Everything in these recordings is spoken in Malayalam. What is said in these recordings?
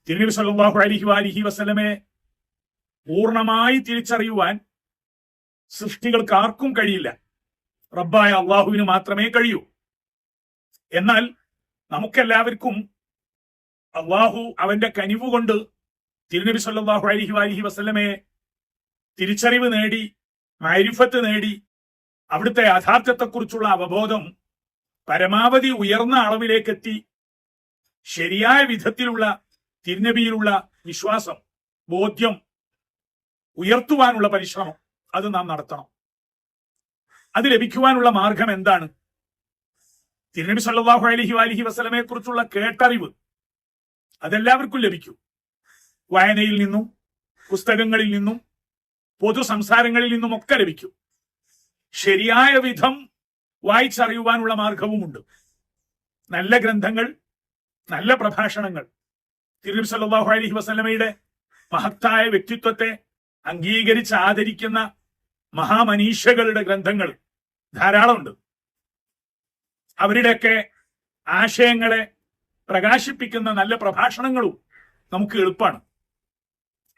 തിരുനബി സല്ലല്ലാഹു അലൈഹി വസല്ലമയെ പൂർണ്ണമായി തിരിച്ചറിയുവാൻ സൃഷ്ടികൾക്ക് ആർക്കും കഴിയില്ല. റബ്ബായ അള്ളാഹുവിന് മാത്രമേ കഴിയൂ. എന്നാൽ നമുക്കെല്ലാവർക്കും അള്ളാഹു അവന്റെ കനിവ് കൊണ്ട് തിരുനബി സല്ലല്ലാഹു അലൈഹി വസല്ലമയെ തിരിച്ചറിവ് നേടി, മഅരിഫത്ത് നേടി, അവിടുത്തെ യാഥാർത്ഥ്യത്തെക്കുറിച്ചുള്ള അവബോധം പരമാവധി ഉയർന്ന അളവിലേക്കെത്തി ശരിയായ വിധത്തിലുള്ള തിരുനബിയിലുള്ള വിശ്വാസം, ബോധ്യം ഉയർത്തുവാനുള്ള പരിശ്രമം അത് നാം നടത്തണം. അത് ലഭിക്കുവാനുള്ള മാർഗം എന്താണ്? തിരുനബി സല്ലല്ലാഹു അലൈഹി വസല്ലമയെ കുറിച്ചുള്ള കേട്ടറിവ് അതെല്ലാവർക്കും ലഭിക്കും. വായനയിൽ നിന്നും, പുസ്തകങ്ങളിൽ നിന്നും, പൊതു സംസാരങ്ങളിൽ നിന്നും ഒക്കെ ലഭിക്കും. ശരിയായ വിധം വായിച്ചറിയുവാനുള്ള മാർഗവുമുണ്ട്. നല്ല ഗ്രന്ഥങ്ങൾ, നല്ല പ്രഭാഷണങ്ങൾ, തിരുനബി സല്ലല്ലാഹു അലൈഹി വസല്ലമയുടെ മഹത്തായ വ്യക്തിത്വത്തെ അംഗീകരിച്ച് ആദരിക്കുന്ന മഹാമനീഷകളുടെ ഗ്രന്ഥങ്ങൾ ധാരാളമുണ്ട്. അവരുടെയൊക്കെ ആശയങ്ങളെ പ്രകാശിപ്പിക്കുന്ന നല്ല പ്രഭാഷണങ്ങളും നമുക്ക് എളുപ്പമാണ്.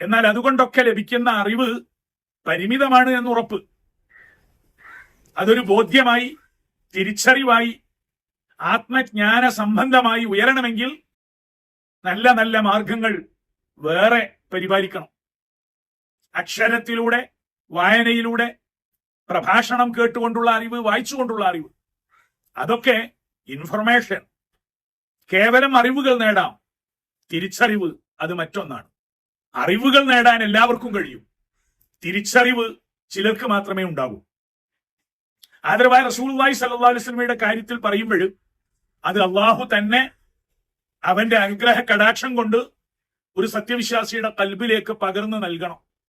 എന്നാൽ അതുകൊണ്ടൊക്കെ ലഭിക്കുന്ന അറിവ് പരിമിതമാണ് എന്നുറപ്പ്. അതൊരു ബോധ്യമായി, തിരിച്ചറിവായി, ആത്മജ്ഞാന സംബന്ധമായി ഉയരണമെങ്കിൽ നല്ല നല്ല മാർഗങ്ങൾ വേറെ പരിപാലിക്കണം. അക്ഷരത്തിലൂടെ, വായനയിലൂടെ, പ്രഭാഷണം കേട്ടുകൊണ്ടുള്ള അറിവ്, വായിച്ചുകൊണ്ടുള്ള അറിവ്, അതൊക്കെ ഇൻഫർമേഷൻ, കേവലം അറിവുകൾ നേടാം. തിരിച്ചറിവ് അത് മറ്റൊന്നാണ്. അറിവുകൾ നേടാൻ എല്ലാവർക്കും കഴിയും, തിരിച്ചറിവ് ചിലർക്ക് മാത്രമേ ഉണ്ടാവൂ. ആദരവായ റസൂലുള്ളാഹി സ്വല്ലല്ലാഹു അലൈഹി വസല്ലമയുടെ കാര്യത്തിൽ പറയുമ്പോൾ അത് അള്ളാഹു തന്നെ അവന്റെ അനുഗ്രഹ കടാക്ഷം കൊണ്ട് ഒരു സത്യവിശ്വാസിയുടെ ഖൽബിലേക്ക് പകർന്നു നൽകണം.